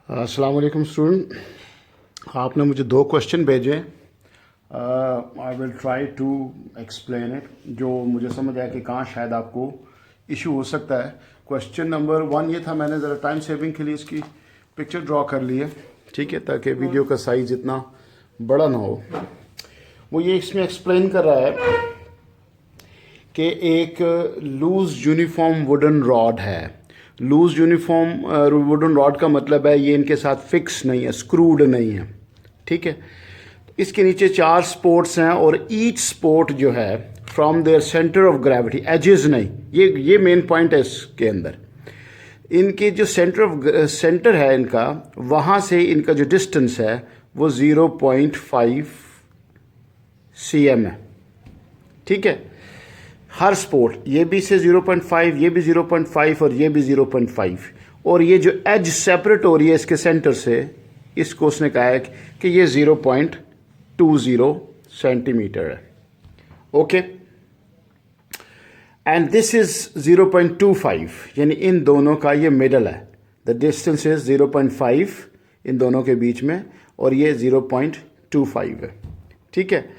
अस्सलाम वालेकुम स्टूडेंट, आपने मुझे दो क्वेश्चन भेजे। I will try to explain it, जो मुझे समझ आया कि कहाँ शायद आपको इशू हो सकता है। क्वेश्चन नंबर 1 ये था, मैंने ज़रा टाइम सेविंग के लिए इसकी पिक्चर ड्रॉ कर ली है, ठीक है, ताकि वीडियो का साइज़ इतना बड़ा ना हो। वो ये इसमें एक्सप्लेन कर रहा है कि एक लूज़ यूनिफॉर्म वुडन रॉड है। लूज़ यूनिफॉर्म वुडन रॉड का मतलब है ये इनके साथ फिक्स नहीं है, स्क्रूड नहीं है, ठीक है। इसके नीचे 4 स्पोर्ट्स हैं और ईच स्पोर्ट जो है from their centre of gravity, edges नहीं, ये मेन पॉइंट है इसके अंदर। इनके जो सेंटर है इनका, वहाँ से इनका जो डिस्टेंस है वो 0.5 cm है, ठीक है। हर स्पोर्ट, ये भी से 0.5, ये भी 0.5 और ये भी 0.5, और ये जो एज सेपरेट हो रही है इसके सेंटर से, इसको उसने कहा है कि ये 0.20 सेंटीमीटर है, ओके। एंड दिस इज 0.25, यानी इन दोनों का ये मिडल है। द डिस्टेंस इज 0.5 इन दोनों के बीच में, और ये 0.25 है, ठीक है,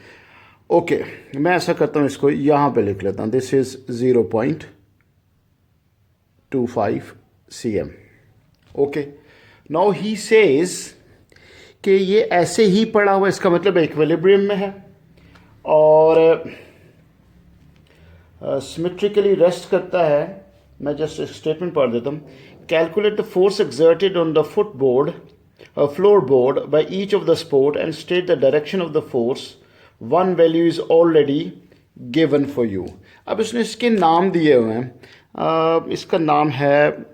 ओके। मैं ऐसा करता हूँ, इसको यहाँ पे लिख लेता हूँ, this is 0.25 cm, okay. Now he says कि ये ऐसे ही पड़ा हुआ, इसका मतलब इक्विलिब्रियम में है और सिमेट्रिकली रेस्ट करता है। मैं जस्ट एक स्टेटमेंट पढ़ देता हूँ। Calculate the force exerted on the footboard floorboard by each of the support and state the direction of the force. One value is already given for you. अब इसने इसके नाम दिए हुए हैं। इसका नाम है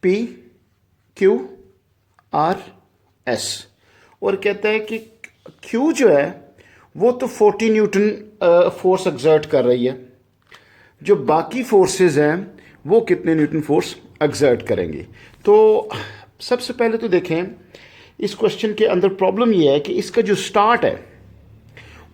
PQRS, और कहता है कि Q जो है वो तो 40 न्यूटन फोर्स एक्सर्ट कर रही है, जो बाकी फोर्सेस हैं वो कितने न्यूटन फोर्स एक्सर्ट करेंगी। तो सबसे पहले तो देखें, इस क्वेश्चन के अंदर प्रॉब्लम ये है कि इसका जो स्टार्ट है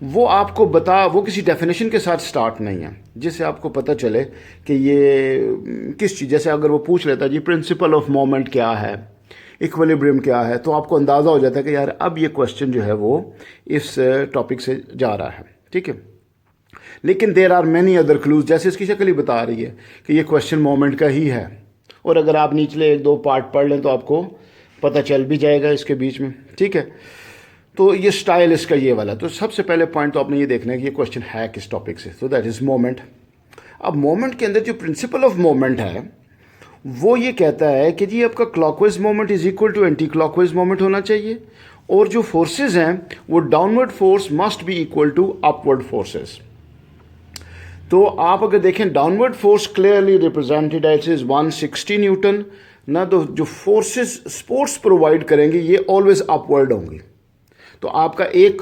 वो आपको वो किसी डेफिनेशन के साथ स्टार्ट नहीं है, जिससे आपको पता चले कि ये किस चीज़, जैसे अगर वो पूछ लेता जी प्रिंसिपल ऑफ मोमेंट क्या है, इक्विलिब्रियम क्या है, तो आपको अंदाज़ा हो जाता है कि यार अब ये क्वेश्चन जो है वो इस टॉपिक से जा रहा है, ठीक है। लेकिन there are many other clues, जैसे इसकी शक्ल ही बता रही है कि ये क्वेश्चन मोमेंट का ही है, और अगर आप निचले 1-2 पार्ट पढ़ लें तो आपको पता चल भी जाएगा इसके बीच में, ठीक है। तो ये स्टाइल इसका ये वाला। तो सबसे पहले पॉइंट तो आपने ये देखना है कि ये क्वेश्चन है किस टॉपिक से, तो दैट इज़ मोमेंट। अब मोमेंट के अंदर जो प्रिंसिपल ऑफ मोमेंट है वो ये कहता है कि जी आपका clockwise moment is equal to anti clockwise moment होना चाहिए, और जो फोर्सेस हैं वो downward force must be equal to upward forces. तो आप अगर देखें, डाउनवर्ड फोर्स क्लियरली रिप्रेजेंटेड है, इट इज 160 न्यूटन ना। तो जो फोर्सेस स्पोर्ट्स प्रोवाइड करेंगे ये ऑलवेज अपवर्ड होंगी। तो आपका एक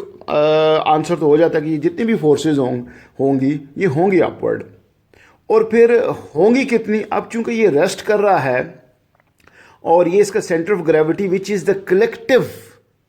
आंसर तो हो जाता है कि जितनी भी फोर्सेस होंगी ये होंगी अपवर्ड। और फिर होंगी कितनी, अब चूंकि ये रेस्ट कर रहा है और ये इसका centre of gravity which is the collective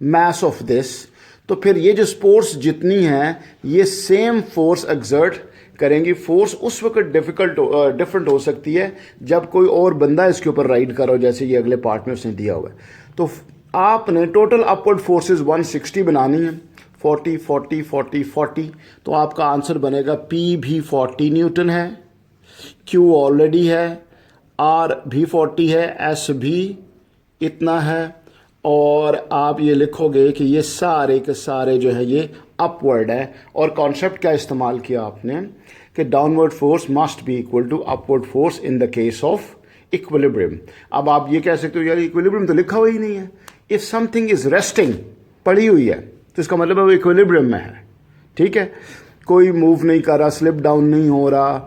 mass of this, तो फिर ये जो स्पोर्ट्स जितनी हैं ये सेम फोर्स एक्सर्ट करेंगी। फोर्स उस वक्त डिफरेंट हो सकती है जब कोई और बंदा इसके ऊपर राइड कर रहा हो, जैसे ये अगले पार्ट में उसने दिया हुआ है। तो आपने टोटल अपवर्ड फोर्सेस 160 बनानी है, 40 40 40 40। तो आपका आंसर बनेगा P भी 40 न्यूटन है, Q ऑलरेडी है, R भी 40 है, S भी इतना है, और आप ये लिखोगे कि ये सारे के सारे जो है ये अपवर्ड है। और कॉन्सेप्ट क्या इस्तेमाल किया आपने कि downward force must be equal to upward force in the case of equilibrium. अब आप ये कह सकते हो यार इक्विलिब्रियम तो लिखा हुआ ही नहीं है। इफ समथिंग इज रेस्टिंग, पड़ी हुई है, तो इसका मतलब है वो इक्विलिब्रियम में है, ठीक है। कोई मूव नहीं कर रहा, स्लिप डाउन नहीं हो रहा,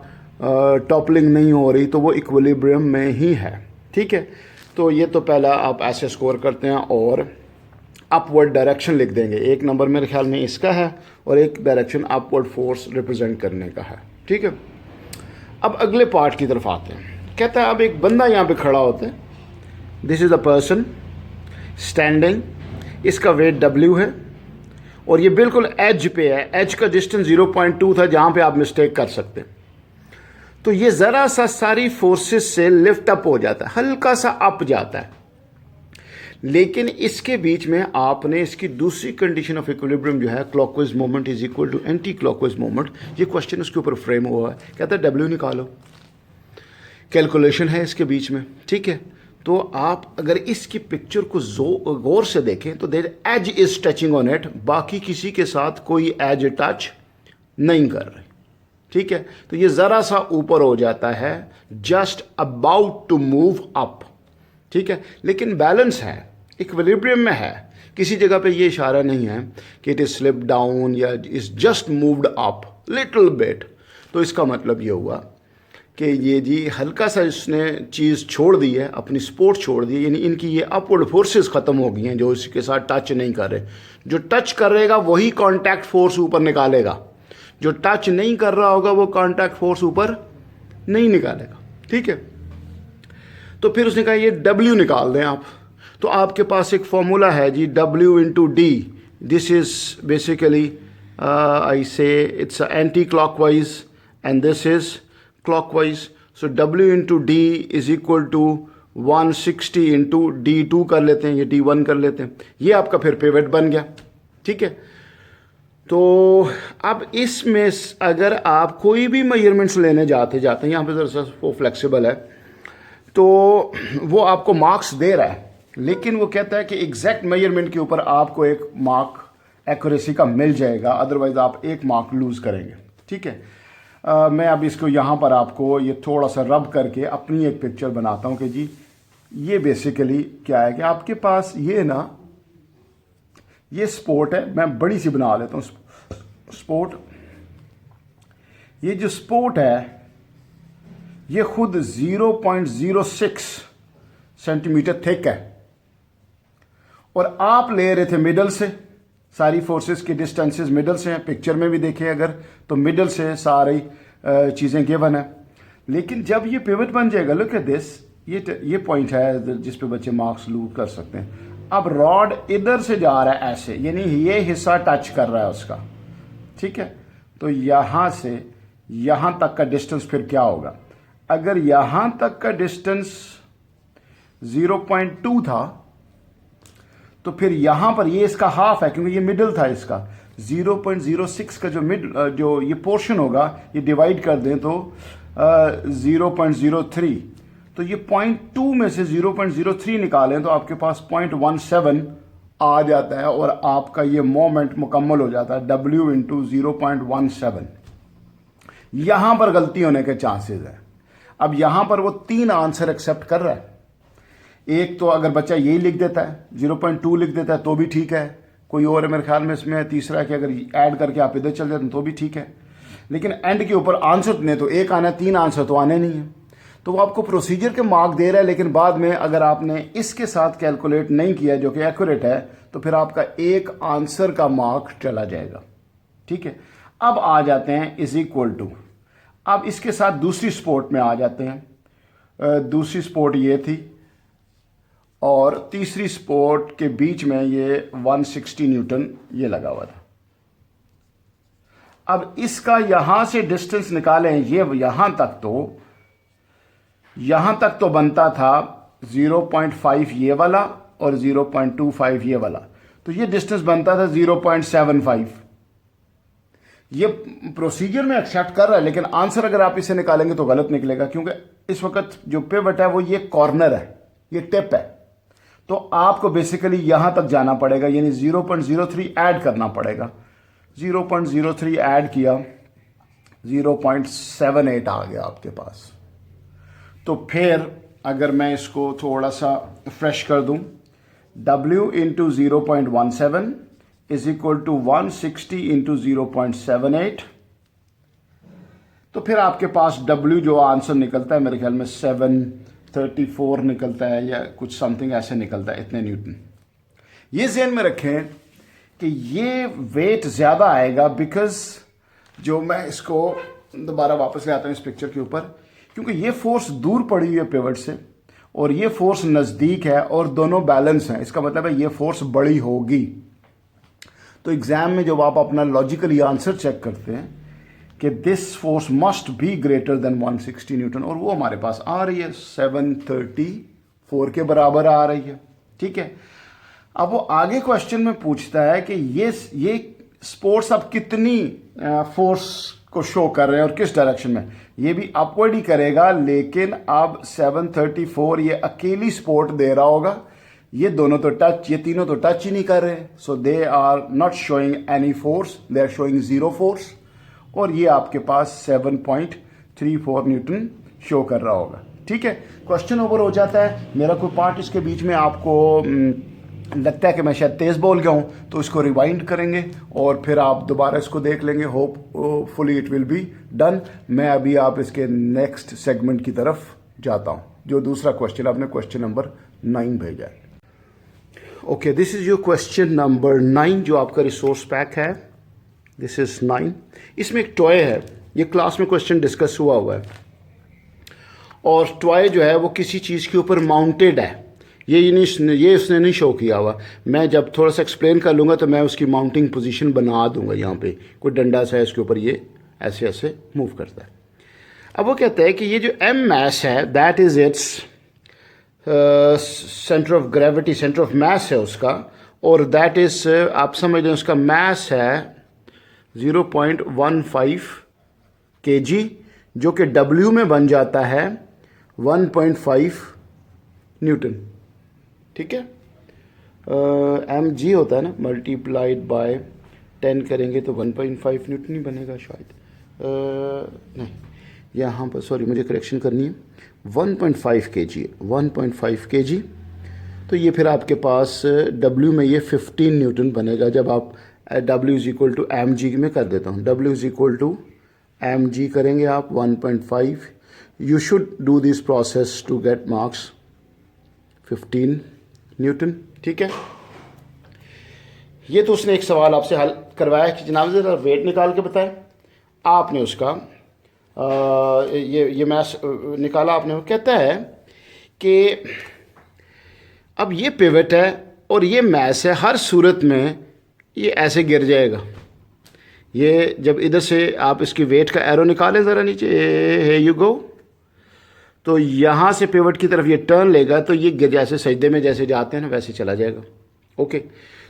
टॉपलिंग नहीं हो रही, तो वो इक्विलिब्रियम में ही है, ठीक है। तो ये तो पहला आप ऐसे स्कोर करते हैं और अपवर्ड डायरेक्शन लिख देंगे। एक नंबर मेरे ख्याल में इसका है और एक डायरेक्शन अपवर्ड फोर्स रिप्रेजेंट करने का है, ठीक है। अब अगले पार्ट की तरफ आते हैं। कहता है अब एक बंदा यहाँ पे खड़ा होता है, this is a person standing, इसका वेट W है और ये बिल्कुल एज पे है। एज का डिस्टेंस 0.2 था, जहाँ पे आप मिस्टेक कर सकते हैं। तो ये ज़रा सा सारी फोर्सेस से लिफ्ट अप हो जाता है, हल्का सा अप जाता है। लेकिन इसके बीच में आपने इसकी दूसरी कंडीशन ऑफ इक्विलिब्रियम जो है, clockwise moment is equal to anti clockwise moment, ये क्वेश्चन उसके ऊपर फ्रेम हुआ है। कहता है डब्ल्यू निकालो, कैलकुलेशन है इसके बीच में, ठीक है। तो आप अगर इसकी पिक्चर को गौर से देखें तो their edge is touching on it, बाकी किसी के साथ कोई एज टच नहीं कर रहे, ठीक है। तो ये ज़रा सा ऊपर हो जाता है, just about to move up, ठीक है, लेकिन बैलेंस है, इक्विलिब्रियम में है। किसी जगह पे ये इशारा नहीं है कि इट इज स्लिप डाउन या is just moved up little bit. तो इसका मतलब ये हुआ कि ये जी हल्का सा इसने चीज़ छोड़ दी है, अपनी स्पोर्ट छोड़ दी है, यानी इनकी ये अपवर्ड फोर्सेस ख़त्म हो गई हैं जो इसके साथ टच नहीं कर रहे। जो टच करेगा वही कांटेक्ट फोर्स ऊपर निकालेगा, जो टच नहीं कर रहा होगा वो कांटेक्ट फोर्स ऊपर नहीं निकालेगा, ठीक है। तो फिर उसने कहा ये W निकाल दें आप। तो आपके पास एक फॉर्मूला है जी, W into D, this is basically I say it's anti clockwise and this is clockwise. So W into D is equal to 160 into D2 कर लेते हैं, ये D1 कर लेते हैं, ये आपका फिर पिवट बन गया, ठीक है। तो अब इसमें अगर आप कोई भी मेजरमेंट्स लेने जाते हैं, यहाँ पे ज़रा वो फ्लेक्सिबल है, तो वो आपको मार्क्स दे रहा है, लेकिन वो कहता है कि एग्जैक्ट मेजरमेंट के ऊपर आपको एक मार्क एक्यूरेसी का मिल जाएगा, अदरवाइज आप एक मार्क लूज़ करेंगे, ठीक है। मैं अब इसको यहाँ पर आपको ये थोड़ा सा रब करके अपनी एक पिक्चर बनाता हूँ कि जी ये बेसिकली क्या है कि आपके पास ये ना, ये स्पोर्ट है, मैं बड़ी सी बना लेता हूँ स्पोर्ट। ये जो स्पोर्ट है ये खुद 0.06 सेंटीमीटर थिक है, और आप ले रहे थे मिडल से, सारी फोर्सेस की डिस्टेंसेस मिडल से हैं, पिक्चर में भी देखें अगर तो मिडल से सारी चीज़ें गिवन है। लेकिन जब ये पिवट बन जाएगा, लुक एट दिस, ये पॉइंट है जिस पे बच्चे मार्क्स लूज कर सकते हैं। अब रॉड इधर से जा रहा है ऐसे, यानी ये हिस्सा टच कर रहा है उसका, ठीक है। तो यहां से यहां तक का डिस्टेंस फिर क्या होगा? अगर यहां तक का डिस्टेंस 0.2 था तो फिर यहां पर ये इसका हाफ है, क्योंकि ये मिडल था इसका। 0.06 का जो ये पोर्शन होगा, ये डिवाइड कर दें तो 0.03, तो ये 0.2 में से 0.03 निकालें तो आपके पास 0.17 आ जाता है, और आपका ये मोमेंट मुकम्मल हो जाता है W इंटू 0.17। यहां पर गलती होने के चांसेस है। अब यहां पर वो 3 आंसर एक्सेप्ट कर रहा है। एक तो अगर बच्चा यही लिख देता है, 0.2 लिख देता है तो भी ठीक है, कोई और है मेरे ख्याल में इसमें तीसरा है कि अगर ऐड करके आप इधर चल जाते हैं तो भी ठीक है। लेकिन एंड के ऊपर आंसर ने तो एक आना है, 3 आंसर तो आने नहीं है। तो वो आपको प्रोसीजर के मार्क दे रहा है, लेकिन बाद में अगर आपने इसके साथ कैलकुलेट नहीं किया जो कि एक्यूरेट है, तो फिर आपका एक आंसर का मार्क चला जाएगा, ठीक है। अब आ जाते हैं इज इक्वल टू, अब इसके साथ दूसरी स्पोर्ट में आ जाते हैं। दूसरी स्पोर्ट ये थी और तीसरी स्पोर्ट के बीच में ये 160 न्यूटन ये लगा हुआ था। अब इसका यहां से डिस्टेंस निकालें, ये यहां तक तो बनता था 0.5 ये वाला और 0.25 ये वाला, तो ये डिस्टेंस बनता था 0.75। ये प्रोसीजर में एक्सेप्ट कर रहा है, लेकिन आंसर अगर आप इसे निकालेंगे तो गलत निकलेगा, क्योंकि इस वक्त जो पिवट है वो ये कॉर्नर है, ये टिप है। तो आपको बेसिकली यहां तक जाना पड़ेगा, यानी 0.03 ऐड करना पड़ेगा। 0.03 ऐड किया, 0.78 आ गया आपके पास। तो फिर अगर मैं इसको थोड़ा सा फ्रेश कर दूं, W into 0.17 is equal to 160 into 0.78, तो फिर आपके पास W जो आंसर निकलता है मेरे ख्याल में 734 निकलता है या कुछ समथिंग ऐसे निकलता है, इतने न्यूटन। ये ज़हन में रखें कि ये वेट ज़्यादा आएगा, बिकॉज जो मैं इसको दोबारा वापस ले आता हूँ इस पिक्चर के ऊपर, क्योंकि ये फोर्स दूर पड़ी हुई है पिवट से और ये फोर्स नज़दीक है और दोनों बैलेंस हैं। इसका मतलब है ये फोर्स बड़ी होगी। तो एग्जाम में जब आप अपना लॉजिकली आंसर चेक करते हैं कि this force must be greater than 160 Newton, और वो हमारे पास आ रही है 734 के बराबर आ रही है, ठीक है। ठीक है। अब वो आगे क्वेश्चन में पूछता है कि ये स्पोर्ट्स अब कितनी फोर्स को शो कर रहे हैं और किस डायरेक्शन में। ये भी अपवर्ड ही करेगा, लेकिन अब 734 ये अकेली सपोर्ट दे रहा होगा। ये दोनों तो टच, ये तीनों तो टच ही नहीं कर रहे, so they are not showing any force, they are showing zero force. और ये आपके पास 7.34 न्यूटन शो कर रहा होगा। ठीक है, क्वेश्चन ओवर हो जाता है। मेरा कोई पार्ट इसके बीच में आपको लगता है कि मैं शायद तेज़ बोल गया हूँ, तो इसको रिवाइंड करेंगे और फिर आप दोबारा इसको देख लेंगे। Hopefully it will be done. मैं अभी आप इसके नेक्स्ट सेगमेंट की तरफ जाता हूँ, जो दूसरा क्वेश्चन आपने क्वेश्चन नंबर 9 भेजा है। Okay, this is your question number 9 जो आपका रिसोर्स पैक है। This is 9। इसमें एक टॉय है, ये क्लास में क्वेश्चन डिस्कस हुआ है, और टॉय जो है वो किसी चीज़ के ऊपर माउंटेड है। ये उसने नहीं शो किया हुआ। मैं जब थोड़ा सा एक्सप्लेन कर लूँगा तो मैं उसकी माउंटिंग पोजीशन बना दूंगा। यहाँ पे कोई डंडा सा है, इसके ऊपर ये ऐसे ऐसे मूव करता है। अब वो कहता है कि ये जो एम मैस है, that is its centre of gravity, centre of mass है उसका, और दैट इज़ आप समझ लें उसका मैस है 0.15 kg, जो कि W में बन जाता है 1.5 न्यूटन। ठीक है, mg होता है ना, मल्टीप्लाइड बाय 10 करेंगे तो 1.5 न्यूटन ही बनेगा शायद। नहीं, यहाँ पर सॉरी मुझे करेक्शन करनी है, 1.5 kg, 1.5 kg। तो ये फिर आपके पास W में ये 15 न्यूटन बनेगा। जब आप W is equal to mg में कर देता हूँ, W is equal to mg करेंगे आप 1.5। You should do this process to get marks 15 newton. ठीक है, ये तो उसने एक सवाल आपसे हल करवाया कि जनाब ज़रा वेट निकाल के बताएं। आपने उसका ये मैथ निकाला आपने। वो कहता है कि अब ये पिवट है और ये मैस है, हर सूरत में ये ऐसे गिर जाएगा। ये जब इधर से आप इसकी वेट का एरो निकालें ज़रा नीचे, हे यू गो, तो यहाँ से पिवट की तरफ ये टर्न लेगा तो ये गिर, जैसे सजदे में जैसे जाते हैं ना वैसे चला जाएगा। ओके,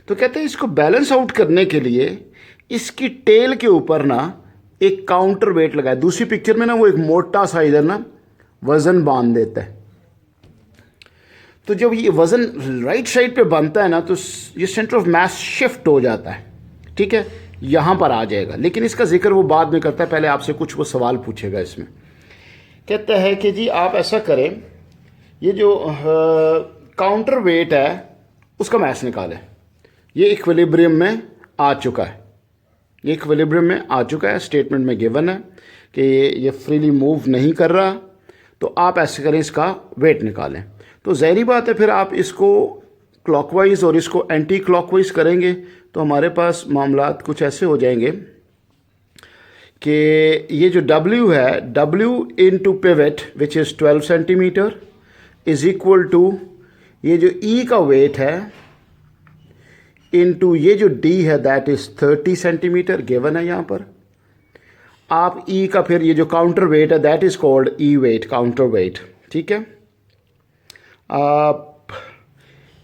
तो कहते हैं इसको बैलेंस आउट करने के लिए इसकी टेल के ऊपर ना एक काउंटर वेट लगाए। दूसरी पिक्चर में ना वो एक मोटा सा इधर ना वज़न बांध देता है। तो जब ये वज़न राइट साइड पे बनता है ना तो ये सेंटर ऑफ मास शिफ्ट हो जाता है। ठीक है, यहाँ पर आ जाएगा, लेकिन इसका जिक्र वो बाद में करता है। पहले आपसे कुछ वो सवाल पूछेगा इसमें। कहता है कि जी आप ऐसा करें, ये जो काउंटर वेट है उसका मैस निकालें। ये इक्विलिब्रियम में आ चुका है, ये इक्विलिब्रियम में आ चुका है, स्टेटमेंट में गिवन है कि ये फ्रीली मूव नहीं कर रहा। तो आप ऐसे करें, इसका वेट निकालें। तो ज़ाहिरी बात है फिर आप इसको क्लॉकवाइज और इसको एंटी क्लॉकवाइज करेंगे तो हमारे पास मामलात कुछ ऐसे हो जाएंगे कि ये जो W है, W into pivot which is 12 centimetre is equal to ये जो E का वेट है इंटू ये जो D है दैट इज़ 30 सेंटीमीटर गिवन है यहाँ पर। आप E का फिर ये जो काउंटर वेट है that is called E weight, counter weight. ठीक है, आप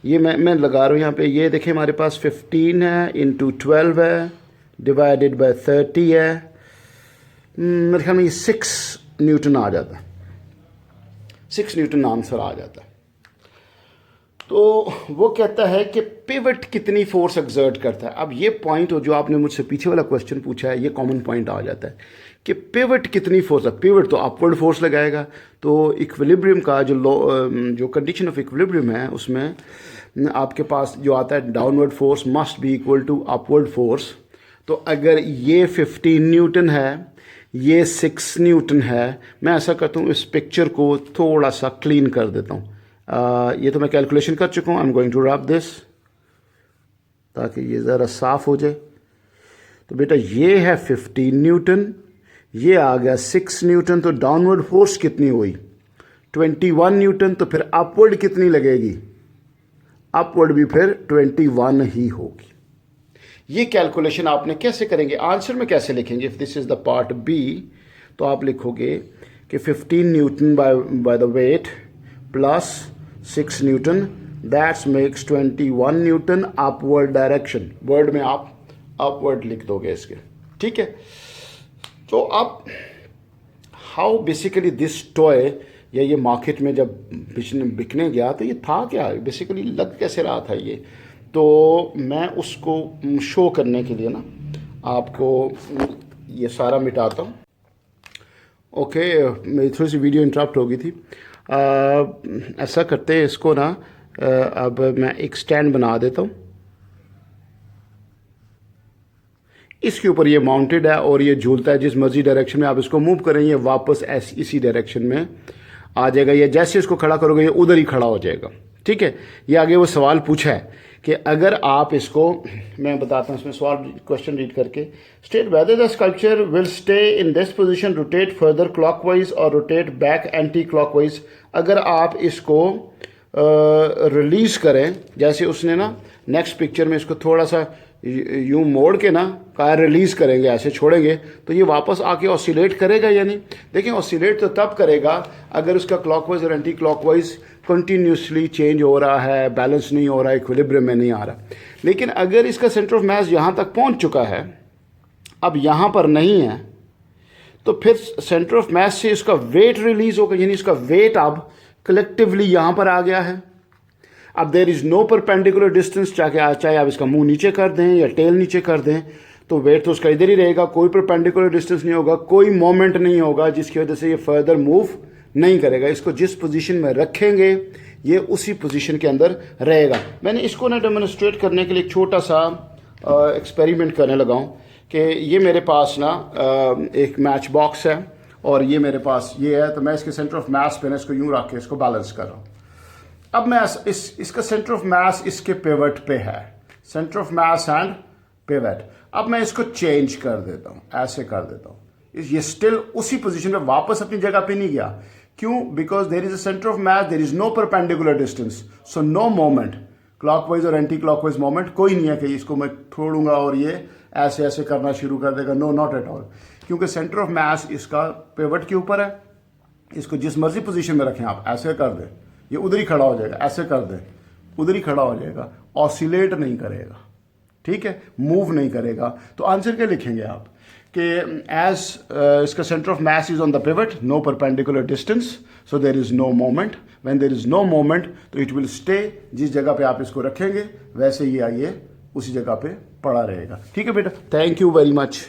ये मैं लगा रहा हूँ यहाँ पे, ये देखें हमारे पास 15 है इंटू 12 है डिवाइडेड बाय 30 है। मेरे ख्याल में ये 6 न्यूटन आ जाता है, 6 न्यूटन आंसर आ जाता है। तो वो कहता है कि पिवट कितनी फोर्स एक्सर्ट करता है। अब ये पॉइंट जो आपने मुझसे पीछे वाला क्वेश्चन पूछा है, ये कॉमन पॉइंट आ जाता है कि पिवट कितनी फोर्स है। पिवट तो अपवर्ड फोर्स लगाएगा। तो इक्विलिब्रियम का जो कंडीशन ऑफ इक्विलिब्रियम है उसमें आपके पास जो आता है downward force must be equal to upward force. तो अगर ये 15 न्यूटन है, ये 6 न्यूटन है, मैं ऐसा करता हूँ इस पिक्चर को थोड़ा सा क्लीन कर देता हूँ। ये तो मैं कैलकुलेशन कर चुका हूँ। I am going to rub this ताकि ये ज़रा साफ हो जाए। तो बेटा ये है 15 न्यूटन, ये आ गया 6 न्यूटन। तो डाउनवर्ड फोर्स कितनी हुई 21 न्यूटन। तो फिर अपवर्ड कितनी लगेगी, अपवर्ड भी फिर 21 ही होगी। ये कैलकुलेशन आपने कैसे करेंगे, आंसर में कैसे लिखेंगे। If this is the part b तो आप लिखोगे कि 15 newton by the weight plus 6 newton that's makes 21 newton upward direction. Word में आप अपवर्ड लिख दोगे इसके, ठीक है। तो अब हाउ बेसिकली दिस टॉय, या ये मार्केट में जब बिकने गया तो ये था क्या, बेसिकली लग कैसे रहा था ये, तो मैं उसको शो करने के लिए ना आपको ये सारा मिटाता हूँ। ओके, मेरी थोड़ी सी वीडियो इंटरप्ट हो गई थी। ऐसा करते हैं इसको ना, अब मैं एक स्टैंड बना देता हूँ, इसके ऊपर ये माउंटेड है और ये झूलता है जिस मर्जी डायरेक्शन में आप इसको मूव करें, ये वापस इसी डायरेक्शन में आ जाएगा, या जैसे इसको खड़ा करोगे ये उधर ही खड़ा हो जाएगा, ठीक है। ये आगे वो सवाल पूछा है कि अगर आप इसको, मैं बताता हूँ इसमें सवाल, क्वेश्चन रीड करके, state whether the sculpture will stay in this position, rotate further clockwise और रोटेट बैक एंटी क्लॉकवाइज। अगर आप इसको रिलीज़ करें, जैसे उसने ना नेक्स्ट पिक्चर में इसको थोड़ा सा यूं मोड़ के ना कार रिलीज़ करेंगे, ऐसे छोड़ेंगे तो ये वापस आके ऑसिलेट करेगा या नहीं। देखिए ऑसिलेट तो तब करेगा अगर उसका क्लॉकवाइज और एंटी क्लॉकवाइज कंटिन्यूसली चेंज हो रहा है, बैलेंस नहीं हो रहा है, इक्विलिब्रियम में नहीं आ रहा। लेकिन अगर इसका सेंटर ऑफ मास यहाँ तक पहुँच चुका है, अब यहाँ पर नहीं है, तो फिर सेंटर ऑफ मास से इसका वेट रिलीज होगा, यानी इसका वेट अब कलेक्टिवली यहाँ पर आ गया है। अब there is no perpendicular distance, चाहे आप इसका मुंह नीचे कर दें या टेल नीचे कर दें, तो वेट तो उसका इधर ही रहेगा, कोई परपेंडिकुलर डिस्टेंस नहीं होगा, कोई मोमेंट नहीं होगा जिसकी वजह से ये फर्दर मूव नहीं करेगा। इसको जिस पोजीशन में रखेंगे ये उसी पोजीशन के अंदर रहेगा। मैंने इसको ना डेमोन्स्ट्रेट करने के लिए एक छोटा सा एक्सपेरिमेंट करने लगा हूँ कि ये मेरे पास ना एक मैच बॉक्स है और ये मेरे पास ये है, तो मैं इसके सेंटर ऑफ मास पे ना इसको यूँ रख के इसको बैलेंस कर रहा हूँ। अब मैं इसका सेंटर ऑफ मास इसके पिवट पे है, centre of mass and pivot. अब मैं इसको चेंज कर देता हूँ, ऐसे कर देता हूँ, ये स्टिल उसी पोजीशन पे वापस अपनी जगह पे नहीं गया। क्यों? Because there is a centre of mass, there is no perpendicular distance, so no moment, clockwise और एंटी क्लॉकवाइज मोमेंट कोई नहीं है कि इसको मैं छोड़ूंगा और ये ऐसे ऐसे करना शुरू कर देगा। नो, नॉट एट ऑल, क्योंकि सेंटर ऑफ मास इसका पिवट के ऊपर है। इसको जिस मर्जी पोजीशन में रखें आप, ऐसे कर दें ये उधर ही खड़ा हो जाएगा, ऐसे कर दें उधर ही खड़ा हो जाएगा, ऑसिलेट नहीं करेगा, ठीक है, मूव नहीं करेगा। तो आंसर क्या लिखेंगे आप कि एज इसका centre of mass is on the pivot, no perpendicular distance, so there is no moment. When there is no moment तो इट विल स्टे, जिस जगह पे आप इसको रखेंगे वैसे ही आइए उसी जगह पे पड़ा रहेगा। ठीक है बेटा, थैंक यू वेरी मच।